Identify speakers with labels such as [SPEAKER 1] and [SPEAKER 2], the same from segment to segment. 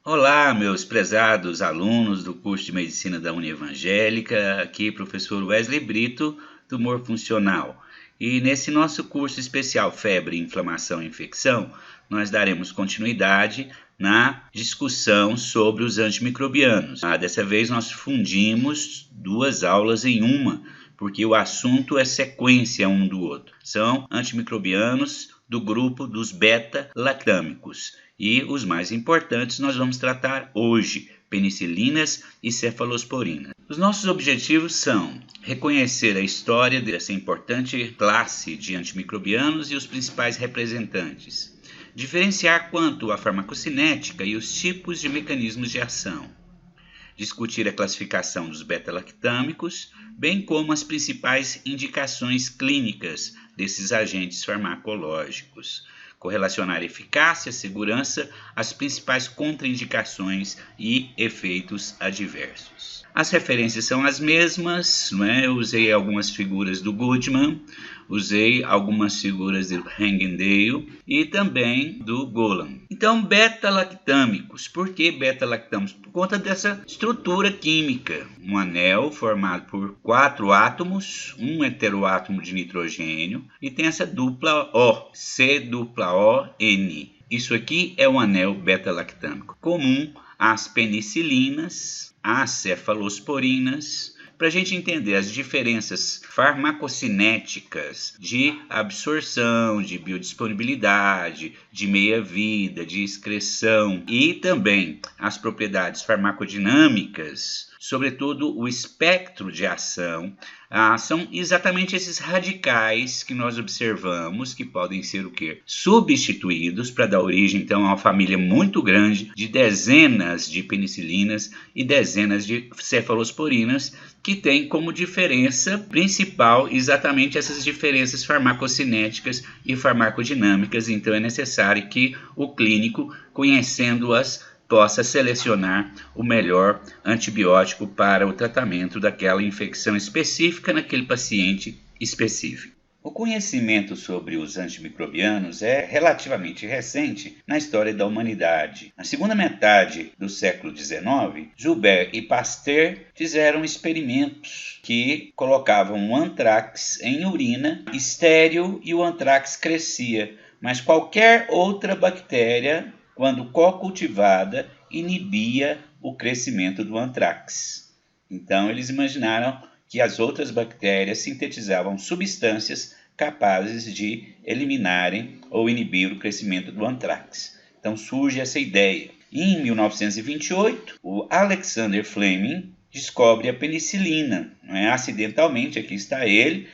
[SPEAKER 1] Olá, meus prezados alunos do curso de Medicina da Unievangélica, aqui professor Wesley Brito, Tumor Funcional. E nesse nosso curso especial Febre, Inflamação e Infecção, nós daremos continuidade na discussão sobre os antimicrobianos. Dessa vez nós fundimos duas aulas em uma, porque o assunto é sequência um do outro. São antimicrobianos do grupo dos beta-lactâmicos. E os mais importantes nós vamos tratar hoje, penicilinas e cefalosporinas. Os nossos objetivos são reconhecer a história dessa importante classe de antimicrobianos e os principais representantes, diferenciar quanto à farmacocinética e os tipos de mecanismos de ação, discutir a classificação dos beta-lactâmicos, bem como as principais indicações clínicas desses agentes farmacológicos, correlacionar eficácia, segurança, as principais contraindicações e efeitos adversos. As referências são as mesmas, não é? Eu usei algumas figuras do Goodman, usei algumas figuras do Hengendale e também do Golan. Então, beta-lactâmicos. Por que beta-lactâmicos? Por conta dessa estrutura química. Um anel formado por 4 átomos, um heteroátomo de nitrogênio, e tem essa dupla O, C-O-N. Isso aqui é um anel beta-lactâmico, comum às penicilinas, às cefalosporinas. Para a gente entender as diferenças farmacocinéticas de absorção, de biodisponibilidade, de meia-vida, de excreção e também as propriedades farmacodinâmicas, sobretudo o espectro de ação, são exatamente esses radicais que nós observamos que podem ser o quê? Substituídos para dar origem então a uma família muito grande de dezenas de penicilinas e dezenas de cefalosporinas que tem como diferença principal exatamente essas diferenças farmacocinéticas e farmacodinâmicas. Então é necessário que o clínico, conhecendo-as, possa selecionar o melhor antibiótico para o tratamento daquela infecção específica naquele paciente específico. O conhecimento sobre os antimicrobianos é relativamente recente na história da humanidade. Na segunda metade do século XIX, Joubert e Pasteur fizeram experimentos que colocavam o antrax em urina estéril e o antrax crescia, mas qualquer outra bactéria, quando co-cultivada, inibia o crescimento do antrax. Então eles imaginaram que as outras bactérias sintetizavam substâncias capazes de eliminarem ou inibir o crescimento do antrax. Então surge essa ideia. Em 1928, o Alexander Fleming descobre a penicilina. Acidentalmente, aqui está ele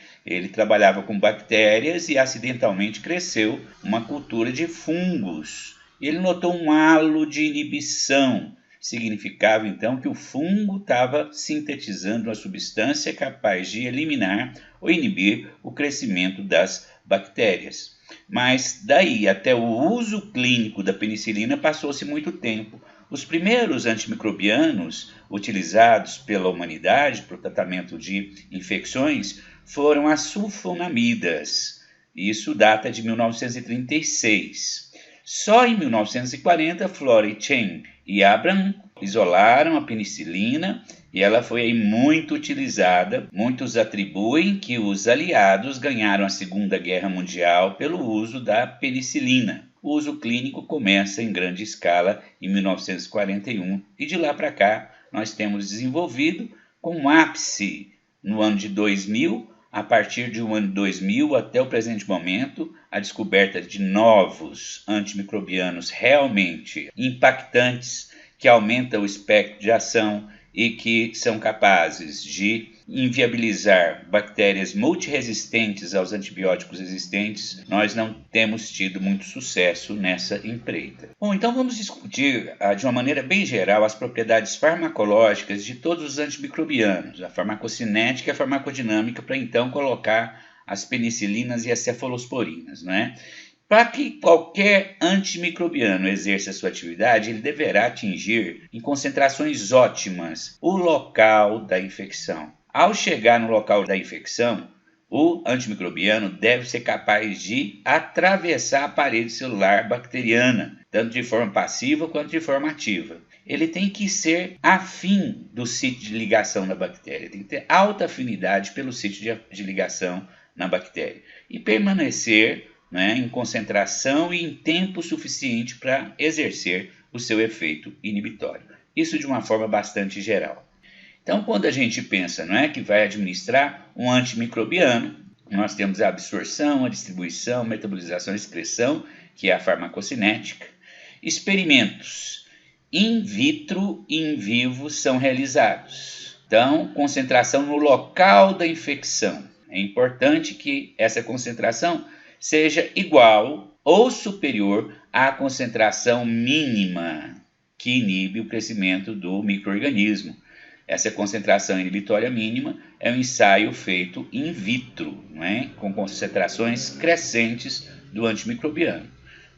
[SPEAKER 1] trabalhava com bactérias e acidentalmente cresceu uma cultura de fungos. Ele notou um halo de inibição. Significava então que o fungo estava sintetizando uma substância capaz de eliminar ou inibir o crescimento das bactérias. Mas daí até o uso clínico da penicilina passou-se muito tempo. Os primeiros antimicrobianos utilizados pela humanidade para o tratamento de infecções foram as sulfonamidas. Isso data de 1936. Só em 1940, Florey Chen e Abram isolaram a penicilina e ela foi aí muito utilizada. Muitos atribuem que os aliados ganharam a Segunda Guerra Mundial pelo uso da penicilina. O uso clínico começa em grande escala em 1941 e de lá para cá nós temos desenvolvido com um ápice no ano de 2000. A partir do ano 2000 até o presente momento, a descoberta de novos antimicrobianos realmente impactantes, que aumentam o espectro de ação e que são capazes de inviabilizar bactérias multiresistentes aos antibióticos existentes, nós não temos tido muito sucesso nessa empreita. Bom, então vamos discutir de uma maneira bem geral as propriedades farmacológicas de todos os antimicrobianos, a farmacocinética e a farmacodinâmica, para então colocar as penicilinas e as cefalosporinas, não é? Para que qualquer antimicrobiano exerça a sua atividade, ele deverá atingir em concentrações ótimas o local da infecção. Ao chegar no local da infecção, O antimicrobiano deve ser capaz de atravessar a parede celular bacteriana, tanto de forma passiva quanto de forma ativa. Ele tem que ser afim do sítio de ligação da bactéria, tem que ter alta afinidade pelo sítio de ligação na bactéria e permanecer, né, em concentração e em tempo suficiente para exercer o seu efeito inibitório. Isso de uma forma bastante geral. Então, quando a gente pensa, não é, que vai administrar um antimicrobiano, nós temos a absorção, a distribuição, a metabolização e excreção, que é a farmacocinética. Experimentos in vitro e in vivo são realizados. Então, concentração no local da infecção. É importante que essa concentração seja igual ou superior à concentração mínima que inibe o crescimento do micro-organismo. Essa concentração inibitória mínima é um ensaio feito in vitro, né, com concentrações crescentes do antimicrobiano.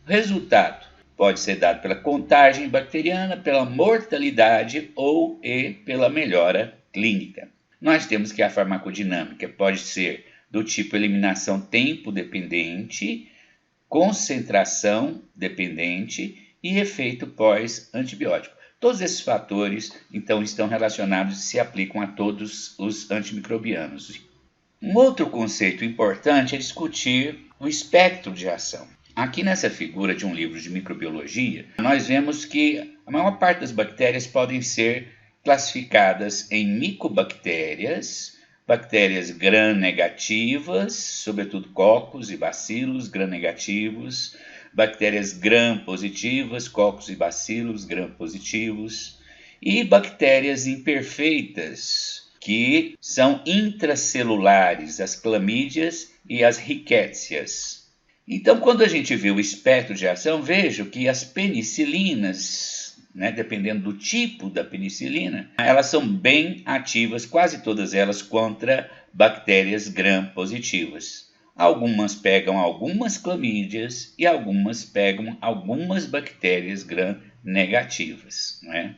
[SPEAKER 1] O resultado pode ser dado pela contagem bacteriana, pela mortalidade ou pela melhora clínica. Nós temos que a farmacodinâmica pode ser do tipo eliminação tempo dependente, concentração dependente e efeito pós-antibiótico. Todos esses fatores, então, estão relacionados e se aplicam a todos os antimicrobianos. Um outro conceito importante é discutir o espectro de ação. Aqui nessa figura de um livro de microbiologia, nós vemos que a maior parte das bactérias podem ser classificadas em micobactérias, bactérias gram-negativas, sobretudo cocos e bacilos gram-negativos, bactérias gram-positivas, cocos e bacilos gram-positivos, e bactérias imperfeitas, que são intracelulares, as clamídias e as rickétsias. Então, quando a gente vê o espectro de ação, vejo que as penicilinas, né, dependendo do tipo da penicilina, elas são bem ativas, quase todas elas, contra bactérias gram-positivas. Algumas pegam algumas clamídias e algumas pegam algumas bactérias gram-negativas. Né?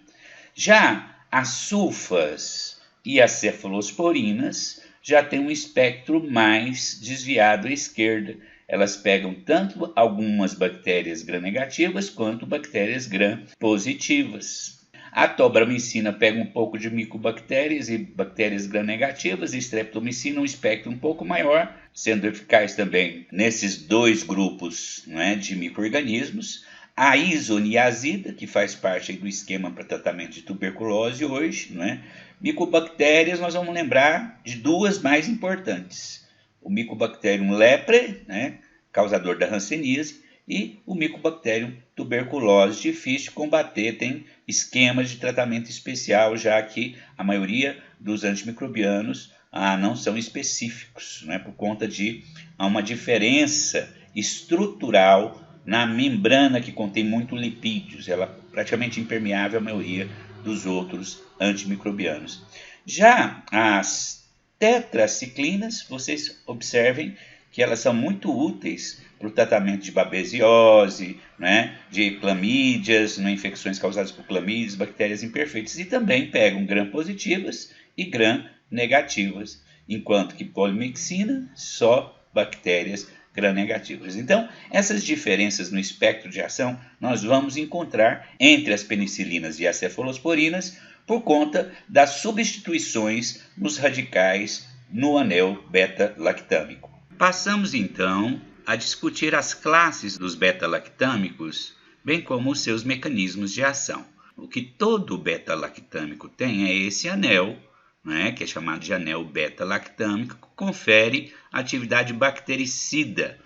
[SPEAKER 1] Já as sulfas e as cefalosporinas já têm um espectro mais desviado à esquerda. Elas pegam tanto algumas bactérias gram-negativas quanto bactérias gram-positivas. A tobramicina pega um pouco de micobactérias e bactérias gram-negativas, e streptomicina um espectro um pouco maior, sendo eficaz também nesses dois grupos, né, de micro-organismos. A isoniazida, que faz parte do esquema para tratamento de tuberculose hoje, né? Micobactérias, nós vamos lembrar de duas mais importantes. O Mycobacterium leprae, né, causador da hanseníase, e o Mycobacterium tuberculose, difícil de combater, tem esquemas de tratamento especial, já que a maioria dos antimicrobianos não são específicos, né, por conta de uma diferença estrutural na membrana que contém muito lipídios. Ela é praticamente impermeável à maioria dos outros antimicrobianos. Já as tetraciclinas, vocês observem que elas são muito úteis para o tratamento de babesiose, né, de clamídias, né, infecções causadas por clamídias, bactérias imperfeitas, e também pegam gram-positivas e gram-negativas, enquanto que polimixina, só bactérias gram-negativas. Então, essas diferenças no espectro de ação nós vamos encontrar entre as penicilinas e as cefalosporinas por conta das substituições nos radicais no anel beta-lactâmico. Passamos então a discutir as classes dos beta-lactâmicos, bem como os seus mecanismos de ação. O que todo beta-lactâmico tem é esse anel, né, que é chamado de anel beta-lactâmico, que confere atividade bactericida.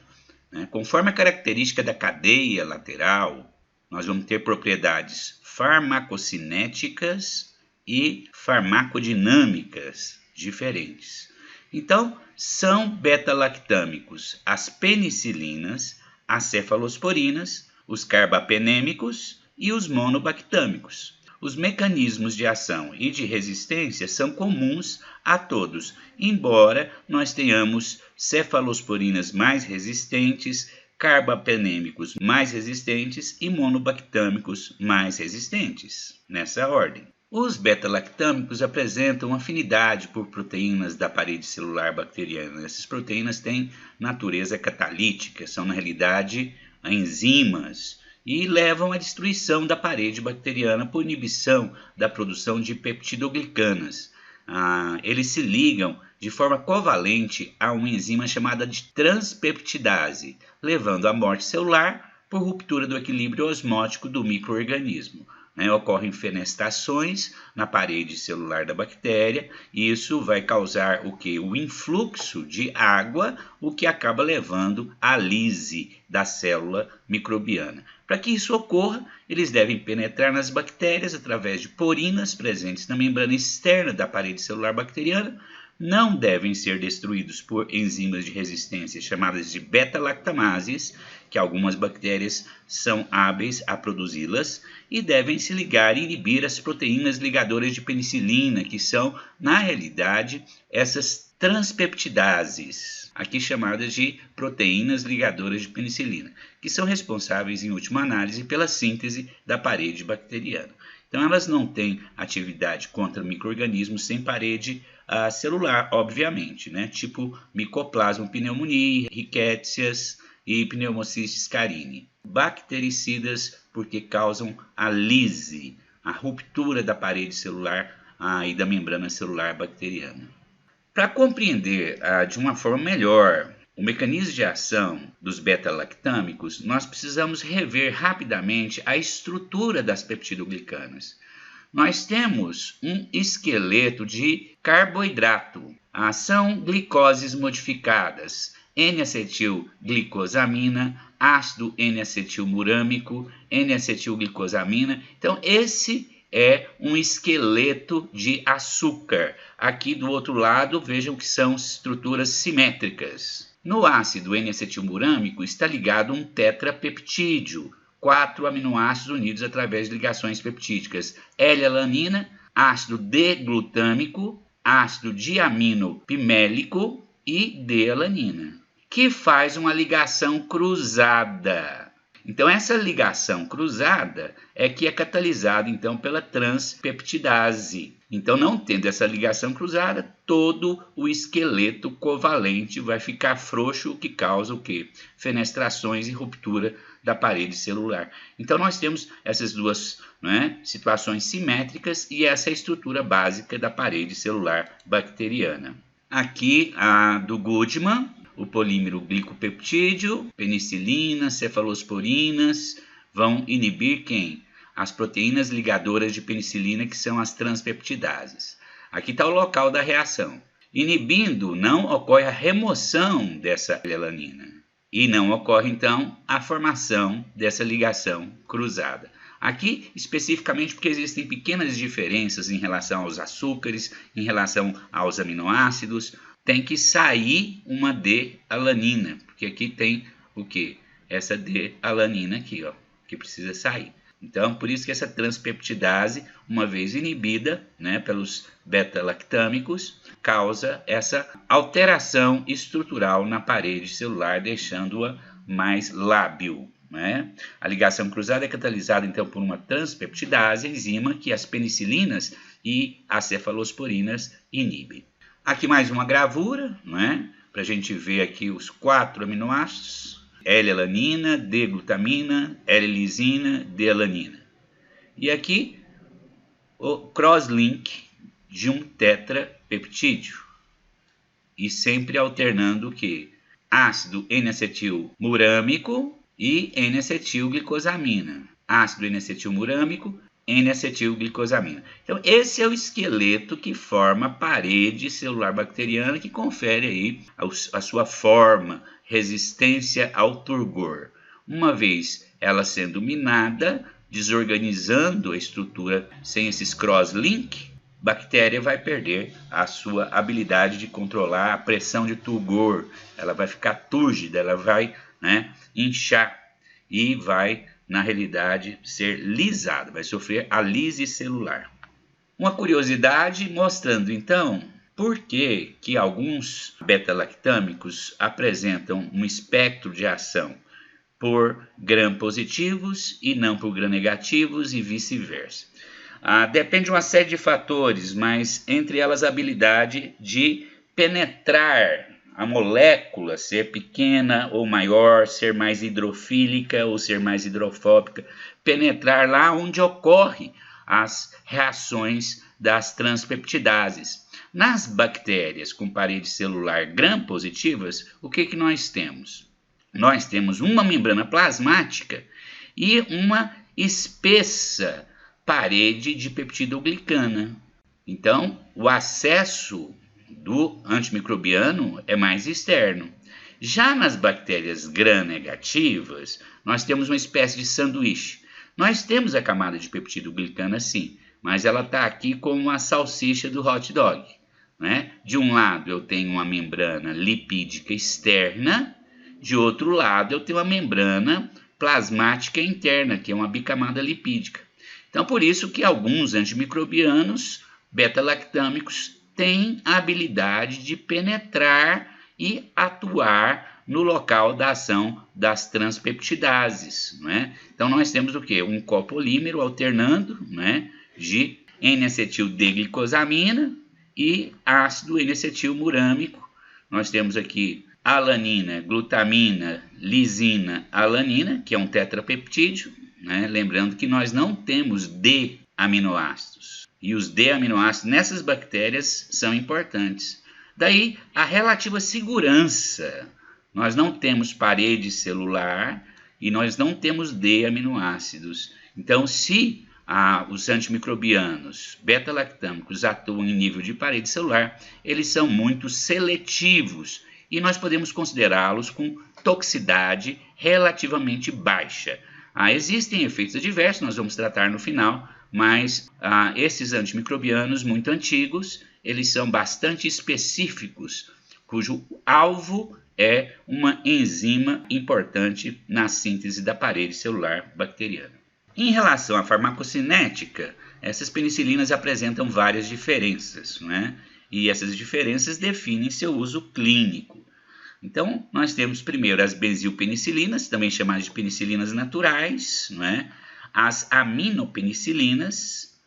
[SPEAKER 1] Né? Conforme a característica da cadeia lateral, nós vamos ter propriedades farmacocinéticas e farmacodinâmicas diferentes. Então, são beta-lactâmicos as penicilinas, as cefalosporinas, os carbapenêmicos e os monobactâmicos. Os mecanismos de ação e de resistência são comuns a todos, embora nós tenhamos cefalosporinas mais resistentes, carbapenêmicos mais resistentes e monobactâmicos mais resistentes, nessa ordem. Os beta-lactâmicos apresentam afinidade por proteínas da parede celular bacteriana. Essas proteínas têm natureza catalítica, são na realidade enzimas e levam à destruição da parede bacteriana por inibição da produção de peptidoglicanas. Eles se ligam de forma covalente a uma enzima chamada de transpeptidase, levando à morte celular por ruptura do equilíbrio osmótico do micro-organismo. Ocorrem fenestrações na parede celular da bactéria e isso vai causar o que? O influxo de água, o que acaba levando à lise da célula microbiana. Para que isso ocorra, eles devem penetrar nas bactérias através de porinas presentes na membrana externa da parede celular bacteriana, não devem ser destruídos por enzimas de resistência chamadas de beta-lactamases, que algumas bactérias são hábeis a produzi-las, e devem se ligar e inibir as proteínas ligadoras de penicilina, que são, na realidade, essas transpeptidases, aqui chamadas de proteínas ligadoras de penicilina, que são responsáveis, em última análise, pela síntese da parede bacteriana. Então, elas não têm atividade contra micro-organismos sem parede celular, obviamente, tipo Mycoplasma pneumoniae, Rickettsia e Pneumocystis carinii. Bactericidas porque causam a lise, a ruptura da parede celular e da membrana celular bacteriana. Para compreender de uma forma melhor o mecanismo de ação dos beta-lactâmicos, nós precisamos rever rapidamente a estrutura das peptidoglicanas. Nós temos um esqueleto de carboidrato. São glicoses modificadas, N-acetilglicosamina, ácido N-acetilmurâmico, N-acetilglicosamina. Então, esse é um esqueleto de açúcar. Aqui do outro lado, vejam que são estruturas simétricas. No ácido N-acetilmurâmico está ligado um tetrapeptídeo, 4 aminoácidos unidos através de ligações peptídicas, L-alanina, ácido D-glutâmico, ácido diamino-pimélico e D-alanina, que faz uma ligação cruzada. Então, essa ligação cruzada é que é catalisada então, pela transpeptidase. Então, não tendo essa ligação cruzada, todo o esqueleto covalente vai ficar frouxo, o que causa o quê? Fenestrações e ruptura da parede celular. Então, nós temos essas duas situações simétricas e essa é a estrutura básica da parede celular bacteriana. Aqui, a do Goodman, o polímero glicopeptídeo, penicilina, cefalosporinas, vão inibir quem? As proteínas ligadoras de penicilina, que são as transpeptidases. Aqui está o local da reação. Inibindo, não ocorre a remoção dessa alanina. E não ocorre, então, a formação dessa ligação cruzada. Aqui, especificamente, porque existem pequenas diferenças em relação aos açúcares, em relação aos aminoácidos, tem que sair uma D-alanina, porque aqui tem o quê? Essa D-alanina aqui, que precisa sair. Então, por isso que essa transpeptidase, uma vez inibida pelos beta-lactâmicos, causa essa alteração estrutural na parede celular, deixando-a mais lábil. A ligação cruzada é catalisada, então, por uma transpeptidase, enzima que as penicilinas e as cefalosporinas inibem. Aqui mais uma gravura, para a gente ver aqui os 4 aminoácidos. L-alanina, D-glutamina, L-lisina, D-alanina. E aqui o crosslink de um tetrapeptídeo. E sempre alternando o quê? Ácido N-acetilmurâmico e N-acetilglicosamina. Ácido N-acetilmurâmico, N-acetilglicosamina. Então, esse é o esqueleto que forma a parede celular bacteriana, que confere aí a sua forma, resistência ao turgor. Uma vez ela sendo minada, desorganizando a estrutura sem esses cross-link, a bactéria vai perder a sua habilidade de controlar a pressão de turgor. Ela vai ficar túrgida, ela vai inchar e vai, na realidade, ser lisada, vai sofrer a lise celular. Uma curiosidade mostrando, então, por que alguns beta-lactâmicos apresentam um espectro de ação por gram-positivos e não por gram-negativos e vice-versa. Depende de uma série de fatores, mas entre elas a habilidade de penetrar a molécula, ser pequena ou maior, ser mais hidrofílica ou ser mais hidrofóbica, penetrar lá onde ocorrem as reações das transpeptidases. Nas bactérias com parede celular gram-positivas, o que nós temos? Nós temos uma membrana plasmática e uma espessa parede de peptidoglicana. Então, o acesso do antimicrobiano é mais externo. Já nas bactérias gram-negativas, nós temos uma espécie de sanduíche. Nós temos a camada de peptidoglicana sim, mas ela está aqui como a salsicha do hot dog, né? De um lado eu tenho uma membrana lipídica externa, de outro lado eu tenho uma membrana plasmática interna, que é uma bicamada lipídica. Então, por isso que alguns antimicrobianos beta-lactâmicos têm a habilidade de penetrar e atuar no local da ação das transpeptidases, né? Então, nós temos o quê? Um copolímero alternando, né, de N-acetil-D-glicosamina e ácido N-acetilmurâmico. Nós temos aqui alanina, glutamina, lisina, alanina, que é um tetrapeptídeo, né? Lembrando que nós não temos D-aminoácidos. E os D-aminoácidos nessas bactérias são importantes. Daí a relativa segurança. Nós não temos parede celular e nós não temos D-aminoácidos. Então, se os antimicrobianos beta-lactâmicos atuam em nível de parede celular, eles são muito seletivos e nós podemos considerá-los com toxicidade relativamente baixa. Existem efeitos adversos, nós vamos tratar no final, mas esses antimicrobianos muito antigos, eles são bastante específicos, cujo alvo é uma enzima importante na síntese da parede celular bacteriana. Em relação à farmacocinética, essas penicilinas apresentam várias diferenças, né? E essas diferenças definem seu uso clínico. Então, nós temos primeiro as benzilpenicilinas, também chamadas de penicilinas naturais, né? As aminopenicilinas,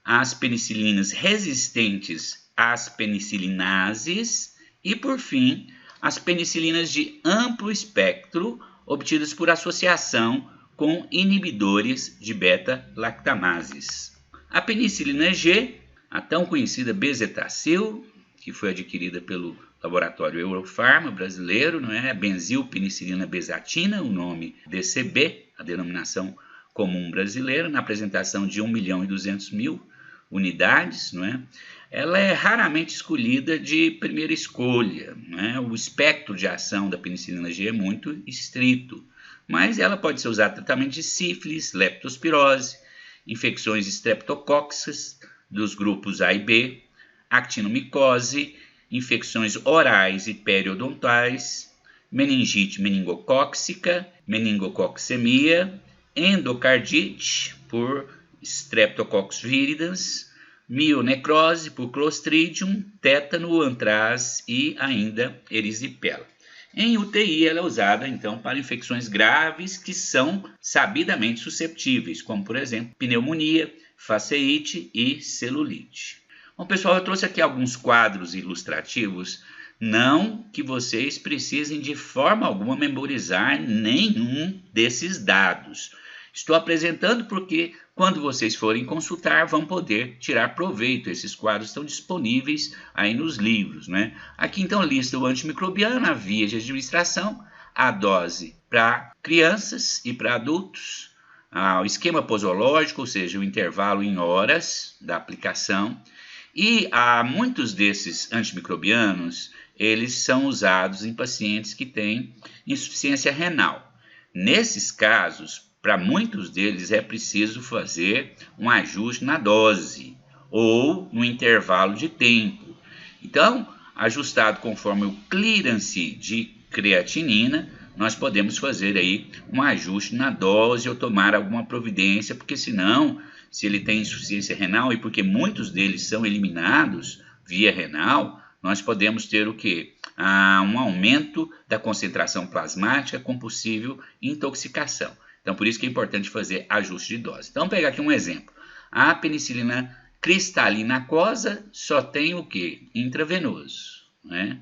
[SPEAKER 1] as penicilinas resistentes às penicilinases e, por fim, as penicilinas de amplo espectro obtidas por associação com inibidores de beta-lactamases. A penicilina G, a tão conhecida bezetacil, que foi adquirida pelo laboratório Eurofarma brasileiro, não é? A benzilpenicilina bezatina, o nome DCB, a denominação comum brasileira, na apresentação de 1.200.000 unidades, não é? Ela é raramente escolhida de primeira escolha, não é? O espectro de ação da penicilina G é muito estrito, mas ela pode ser usada no tratamento de sífilis, leptospirose, infecções estreptocóccicas dos grupos A e B, actinomicose, infecções orais e periodontais, meningite meningocócica, meningococcemia, endocardite por Streptococcus viridans, mionecrose por Clostridium, tétano, antraz e ainda erisipela. Em UTI ela é usada então para infecções graves que são sabidamente susceptíveis, como por exemplo pneumonia, faceite e celulite. Bom, pessoal, eu trouxe aqui alguns quadros ilustrativos, não que vocês precisem de forma alguma memorizar nenhum desses dados. Estou apresentando porque quando vocês forem consultar vão poder tirar proveito. Esses quadros estão disponíveis aí nos livros, né? Aqui então lista o antimicrobiano, a via de administração, a dose para crianças e para adultos, o esquema posológico, ou seja, o intervalo em horas da aplicação. E muitos desses antimicrobianos, eles são usados em pacientes que têm insuficiência renal. Nesses casos, para muitos deles é preciso fazer um ajuste na dose ou no intervalo de tempo. Então, ajustado conforme o clearance de creatinina, nós podemos fazer aí um ajuste na dose ou tomar alguma providência, porque senão, se ele tem insuficiência renal e porque muitos deles são eliminados via renal, nós podemos ter o quê? Um aumento da concentração plasmática com possível intoxicação. Então, por isso que é importante fazer ajuste de dose. Então, vamos pegar aqui um exemplo. A penicilina cristalina aquosa só tem o que? Intravenoso, né?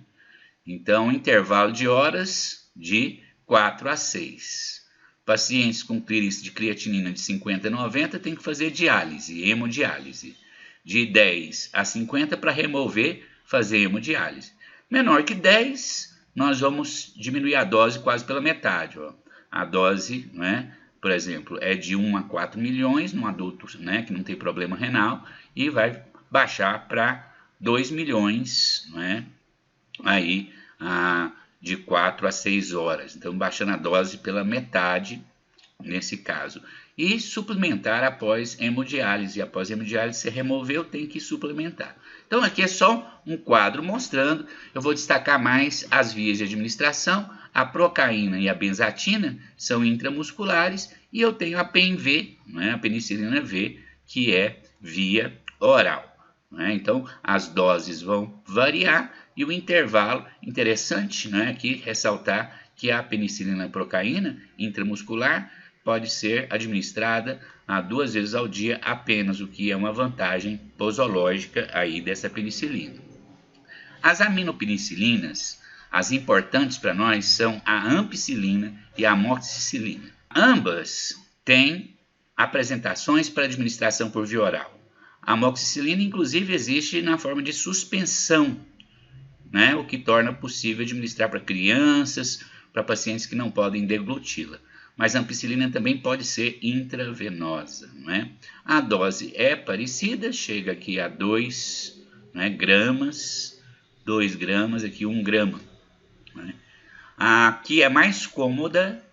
[SPEAKER 1] Então, intervalo de horas de 4 a 6. Pacientes com clírice de creatinina de 50 a 90 tem que fazer diálise, hemodiálise. De 10 a 50 para remover, fazer hemodiálise. Menor que 10, nós vamos diminuir a dose quase pela metade. Ó. A dose, né, por exemplo, é de 1 a 4 milhões no adulto, né, que não tem problema renal, e vai baixar para 2 milhões, né, aí, de 4 a 6 horas. Então, baixando a dose pela metade, nesse caso. E suplementar após hemodiálise. Após hemodiálise, se removeu, tem que suplementar. Então, aqui é só um quadro mostrando. Eu vou destacar mais as vias de administração. A procaína e a benzatina são intramusculares. E eu tenho a PENV, né, a penicilina V, que é via oral. Né? Então, as doses vão variar. E o intervalo, interessante, né, aqui ressaltar que a penicilina procaína intramuscular pode ser administrada 2 vezes ao dia apenas, o que é uma vantagem posológica aí dessa penicilina. As aminopenicilinas, as importantes para nós, são a ampicilina e a amoxicilina. Ambas têm apresentações para administração por via oral. A amoxicilina, inclusive, existe na forma de suspensão, né, o que torna possível administrar para crianças, para pacientes que não podem degluti-la. Mas a ampicilina também pode ser intravenosa. Né? A dose é parecida, chega aqui a 2, né, gramas, 2 gramas, aqui 1 grama. Né? A que é mais cômoda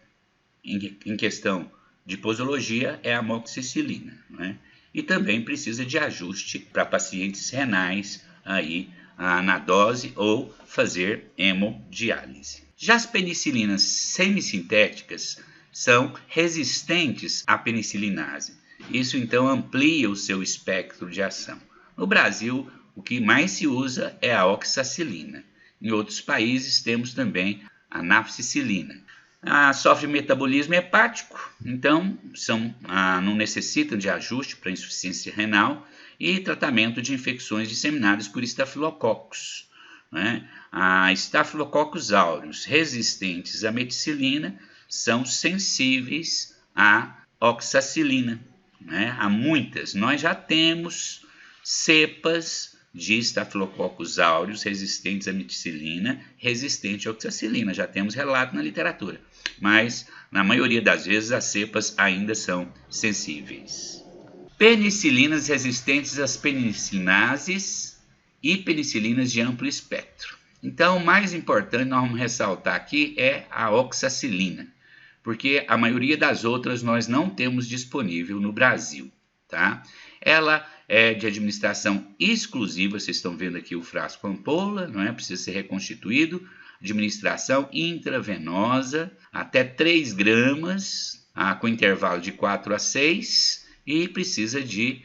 [SPEAKER 1] em questão de posologia é a amoxicilina. Né? E também precisa de ajuste para pacientes renais aí, na dose ou fazer hemodiálise. Já as penicilinas semissintéticas são resistentes à penicilinase. Isso então amplia o seu espectro de ação. No Brasil, o que mais se usa é a oxacilina. Em outros países temos também a nafcicilina. Sofre metabolismo hepático, então não necessitam de ajuste para insuficiência renal e tratamento de infecções disseminadas por estafilococcus. Né? A Staphylococcus aureus resistentes à meticilina são sensíveis à oxacilina. Né? Há muitas. Nós já temos cepas de Staphylococcus aureus resistentes à meticilina, resistente à oxacilina. Já temos relato na literatura. Mas, na maioria das vezes, as cepas ainda são sensíveis. Penicilinas resistentes às penicilinases e penicilinas de amplo espectro. Então, o mais importante nós vamos ressaltar aqui é a oxacilina, porque a maioria das outras nós não temos disponível no Brasil. Tá? Ela é de administração exclusiva, vocês estão vendo aqui o frasco ampola, não é? Precisa ser reconstituído. Administração intravenosa, até 3 gramas, com intervalo de 4 a 6, e precisa de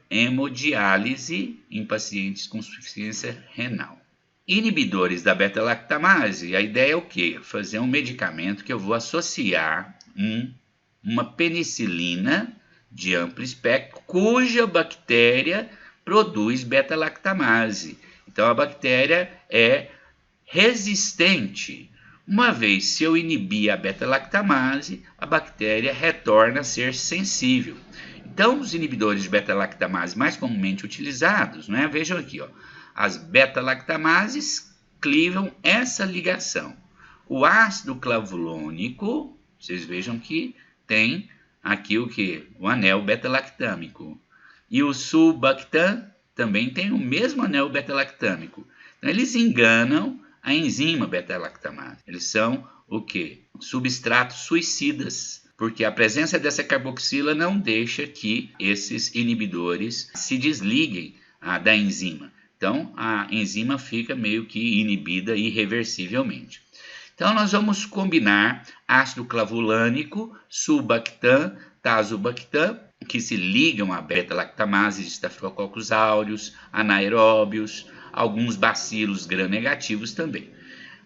[SPEAKER 1] hemodiálise em pacientes com insuficiência renal. Inibidores da beta-lactamase, a ideia é o quê? Fazer um medicamento que eu vou associar uma penicilina de amplo espectro, cuja bactéria produz beta-lactamase. Então, a bactéria é resistente. Uma vez, se eu inibir a beta-lactamase, a bactéria retorna a ser sensível. Então, os inibidores de beta-lactamase mais comumente utilizados, né? Vejam aqui, ó, as beta-lactamases clivam essa ligação. O ácido clavulônico, vocês vejam que tem aqui o que? O anel beta-lactâmico. E o sulbactam também tem o mesmo anel beta-lactâmico. Então, eles enganam a enzima beta-lactamase. Eles são o quê? Substratos suicidas, porque a presença dessa carboxila não deixa que esses inibidores se desliguem da enzima. Então, a enzima fica meio que inibida irreversivelmente. Então, nós vamos combinar ácido clavulânico, sulbactam, tazobactam, que se ligam à beta-lactamase de Staphylococcus aureus, anaeróbios, alguns bacilos gram-negativos também.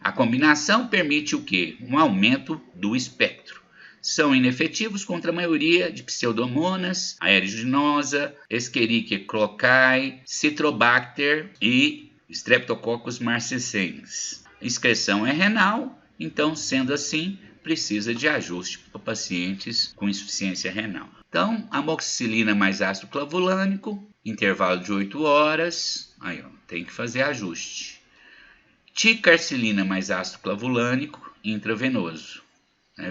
[SPEAKER 1] A combinação permite o quê? Um aumento do espectro. são inefetivos contra a maioria de pseudomonas, aeruginosa, Escherichia coli, Citrobacter e Streptococcus marcescens. A excreção é renal, então, sendo assim, precisa de ajuste para pacientes com insuficiência renal. Então, amoxicilina mais ácido clavulânico, intervalo de 8 horas, aí ó, tem que fazer ajuste. Ticarcilina mais ácido clavulânico, intravenoso.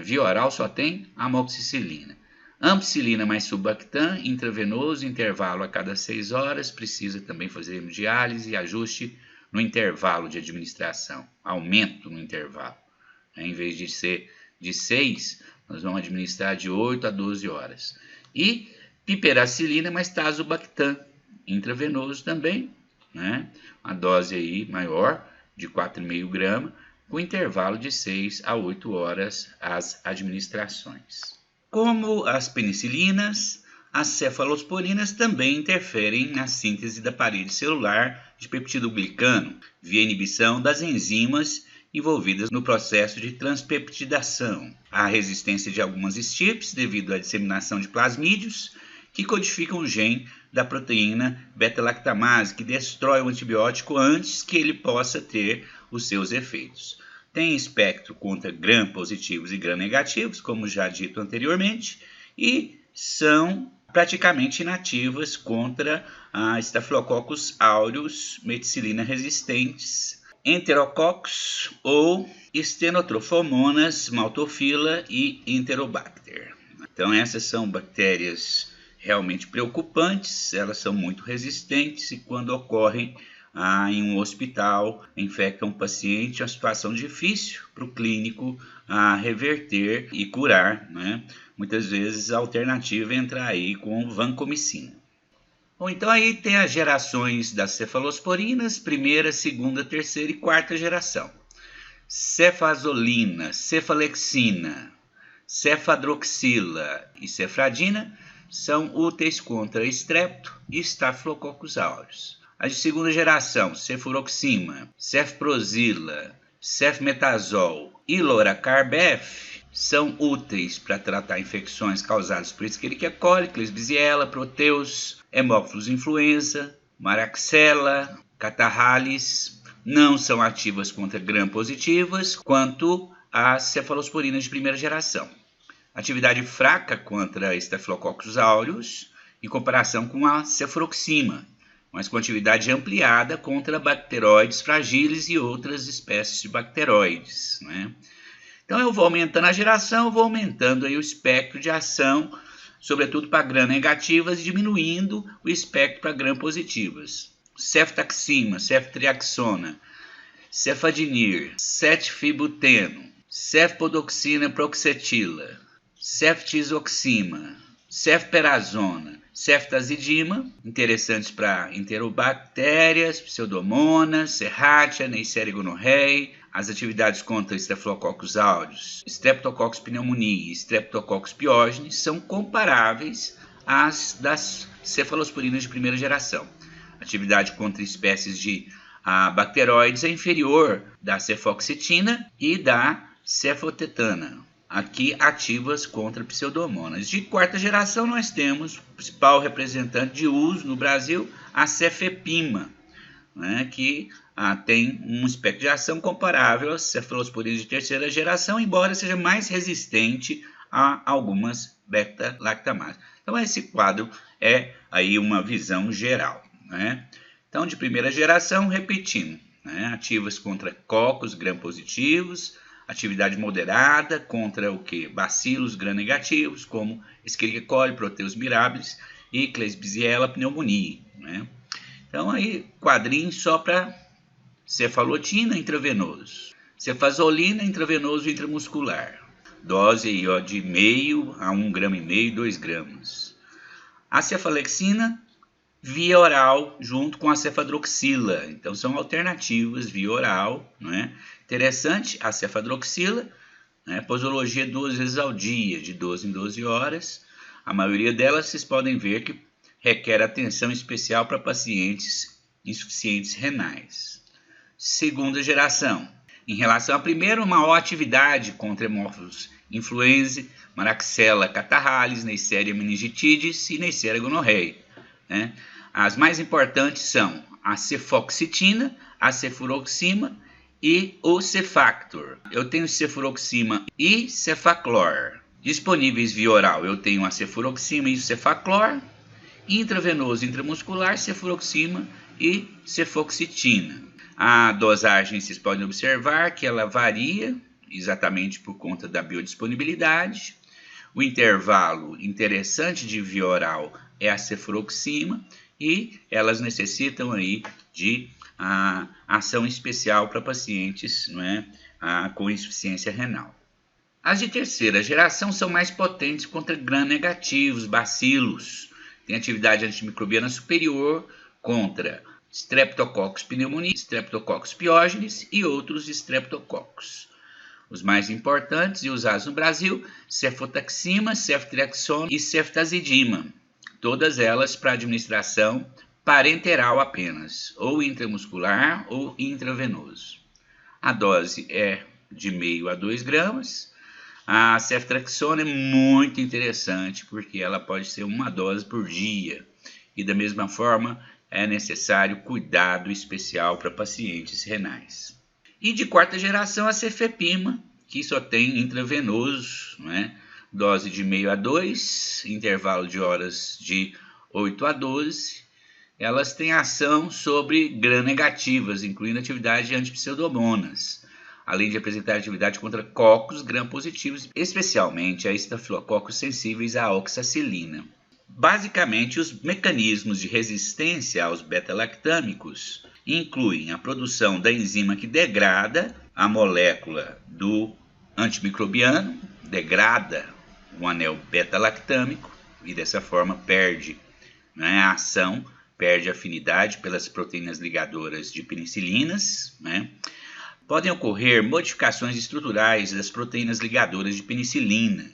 [SPEAKER 1] Via oral só tem amoxicilina. Ampicilina mais Subactam, intravenoso, intervalo a cada 6 horas, precisa também fazer hemodiálise e ajuste no intervalo de administração, aumento no intervalo. Em vez de ser de 6, nós vamos administrar de 8 a 12 horas. E piperacilina mais Tazobactam, intravenoso também, né? A dose aí maior, de 4,5 gramas, com intervalo de 6 a 8 horas as administrações. Como as penicilinas, as cefalosporinas também interferem na síntese da parede celular de peptidoglicano, via inibição das enzimas envolvidas no processo de transpeptidação. Há resistência de algumas estirpes devido à disseminação de plasmídios, que codificam o gene da proteína beta-lactamase, que destrói o antibiótico antes que ele possa ter os seus efeitos. Tem espectro contra gram-positivos e gram-negativos, como já dito anteriormente, e são praticamente inativas contra a Staphylococcus aureus meticilina resistentes, Enterococcus ou Stenotrophomonas maltophylla e Enterobacter. Então essas são bactérias realmente preocupantes, elas são muito resistentes e quando ocorrem em um hospital, infectam um paciente, é uma situação difícil para o clínico reverter e curar, né? Muitas vezes a alternativa é entrar aí com vancomicina. Bom, então aí tem as gerações das cefalosporinas, primeira, segunda, terceira e quarta geração. Cefazolina, cefalexina, cefadroxila e cefradina são úteis contra estrepto e Staphylococcus aureus. As de segunda geração, cefuroxima, cefprozila, cefmetazol e loracar-bef, são úteis para tratar infecções causadas por Escherichia coli, Klebsiella, Proteus, Haemophilus influenza, Moraxella, Catarrhalis. Não são ativas contra gram-positivas, quanto as cefalosporinas de primeira geração. Atividade fraca contra Staphylococcus aureus, em comparação com a cefuroxima, mas com atividade ampliada contra bacteroides fragiles e outras espécies de bacteroides, né? Então eu vou aumentando a geração, vou aumentando aí o espectro de ação, sobretudo para gram-negativas, e diminuindo o espectro para gram-positivas. Ceftaxima, ceftriaxona, cefadinir, cefibuteno, cefpodoxina proxetila, ceftizoxima, cefperazona, ceftazidima, interessantes para enterobactérias, pseudomonas, serratia, Neisseria gonorrhoeae. As atividades contra Staphylococcus aureus, Streptococcus pneumoniae e Streptococcus pyogenes são comparáveis às das cefalosporinas de primeira geração. A atividade contra espécies de bacteroides é inferior da cefoxitina e da cefotetana, aqui ativas contra pseudomonas. De quarta geração nós temos o principal representante de uso no Brasil, a cefepima, né, que tem um espectro de ação comparável às cefalosporinas de terceira geração, embora seja mais resistente a algumas beta-lactamases. Então esse quadro é aí uma visão geral, né? Então de primeira geração, repetindo, né, ativas contra cocos gram-positivos, atividade moderada contra o que? Bacilos gram-negativos, como Escherichia coli, Proteus mirabilis e Klebsiella pneumoniae, né? Então aí quadrinho só para cefalotina intravenoso, cefazolina intravenoso intramuscular, dose aí, ó, de meio a 1,5 grama, 2 gramas. A cefalexina via oral junto com a cefadroxila, então são alternativas via oral, né? Interessante, a cefadroxila, né? Posologia 2 vezes ao dia, de 12 em 12 horas. A maioria delas vocês podem ver que requer atenção especial para pacientes insuficientes renais. Segunda geração. Em relação à primeira, uma maior atividade contra Haemophilus influenzae, Moraxella catarrhalis, Neisseria meningitidis e Neisseria gonorreia, né? As mais importantes são a cefoxitina, a cefuroxima e o cefactor. Eu tenho cefuroxima e cefaclor. Disponíveis via oral, eu tenho a cefuroxima e o cefaclor. Intravenoso, intramuscular, cefuroxima e cefoxitina. A dosagem, vocês podem observar que ela varia exatamente por conta da biodisponibilidade. O intervalo interessante de via oral é a cefuroxima e elas necessitam aí de ação especial para pacientes, não é, com insuficiência renal. As de terceira geração são mais potentes contra gram-negativos, bacilos. Tem atividade antimicrobiana superior contra Streptococcus pneumoniae, Streptococcus pyogenes e outros streptococcus. Os mais importantes e usados no Brasil, cefotaxima, ceftriaxona e ceftazidima. Todas elas para administração parenteral apenas, ou intramuscular ou intravenoso. A dose é de 0,5 a 2 gramas. A ceftriaxona é muito interessante porque ela pode ser uma dose por dia. E da mesma forma é necessário cuidado especial para pacientes renais. E de quarta geração a cefepima, que só tem intravenoso, né? Dose de 0,5 a 2, intervalo de horas de 8 a 12. Elas têm ação sobre gram-negativas, incluindo atividade de antipseudomonas, além de apresentar atividade contra cocos gram-positivos, especialmente a estafilococos sensíveis à oxacilina. Basicamente, os mecanismos de resistência aos beta-lactâmicos incluem a produção da enzima que degrada a molécula do antimicrobiano, degrada o anel beta-lactâmico e dessa forma perde, né, a ação, perde afinidade pelas proteínas ligadoras de penicilinas, né? Podem ocorrer modificações estruturais das proteínas ligadoras de penicilina,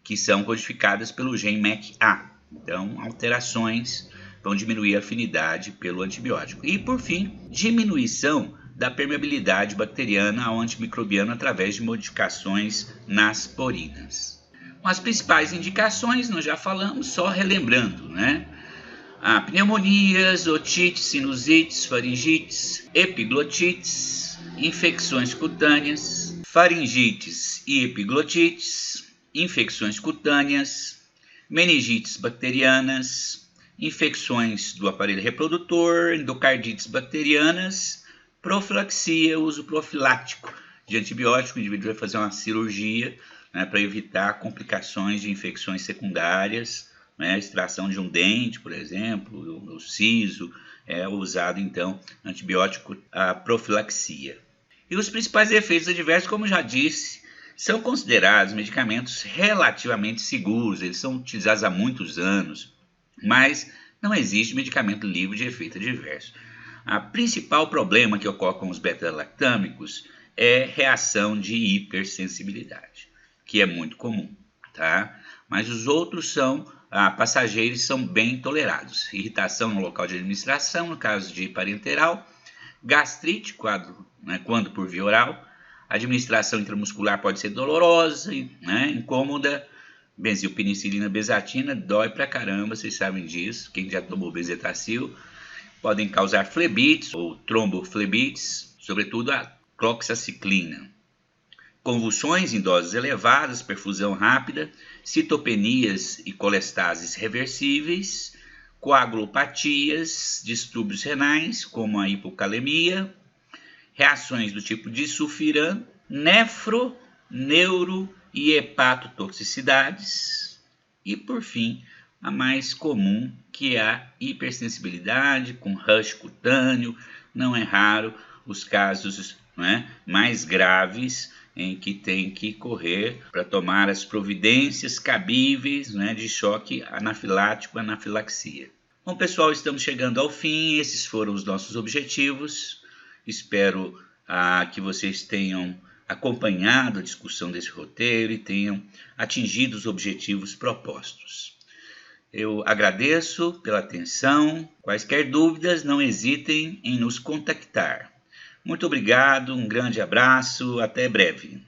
[SPEAKER 1] que são codificadas pelo gene MEC-A. Então, alterações vão diminuir a afinidade pelo antibiótico. E, por fim, diminuição da permeabilidade bacteriana ao antimicrobiano através de modificações nas porinas. As principais indicações nós já falamos, só relembrando, né? Pneumonias, otites, sinusites, faringites, epiglotites, infecções cutâneas, faringites e epiglotites, infecções cutâneas, meningites bacterianas, infecções do aparelho reprodutor, endocardites bacterianas, profilaxia, uso profilático de antibiótico. O indivíduo vai fazer uma cirurgia, né, para evitar complicações de infecções secundárias, né, a extração de um dente, por exemplo, o siso, é usado então antibiótico, a profilaxia. E os principais efeitos adversos, como já disse, são considerados medicamentos relativamente seguros, eles são utilizados há muitos anos, mas não existe medicamento livre de efeito adverso. O principal problema que ocorre com os beta-lactâmicos é reação de hipersensibilidade, que é muito comum, tá? Mas os outros são passageiros, são bem tolerados. Irritação no local de administração, no caso de parenteral, gastrite, quando por via oral, administração intramuscular pode ser dolorosa, né, incômoda, benzilpenicilina, bezatina, dói pra caramba, vocês sabem disso, quem já tomou benzetacil, podem causar flebites ou tromboflebites, sobretudo a cloxaciclina. Convulsões em doses elevadas, perfusão rápida, citopenias e colestases reversíveis, coagulopatias, distúrbios renais, como a hipocalemia, reações do tipo de sulfiram, nefro, neuro e hepatotoxicidades, e por fim, a mais comum, que é a hipersensibilidade com rush cutâneo. Não é raro os casos, né, mais graves, em que tem que correr para tomar as providências cabíveis, né, de choque anafilático, anafilaxia. Bom, pessoal, estamos chegando ao fim. Esses foram os nossos objetivos. Espero que vocês tenham acompanhado a discussão desse roteiro e tenham atingido os objetivos propostos. Eu agradeço pela atenção. Quaisquer dúvidas, não hesitem em nos contactar. Muito obrigado, um grande abraço, até breve.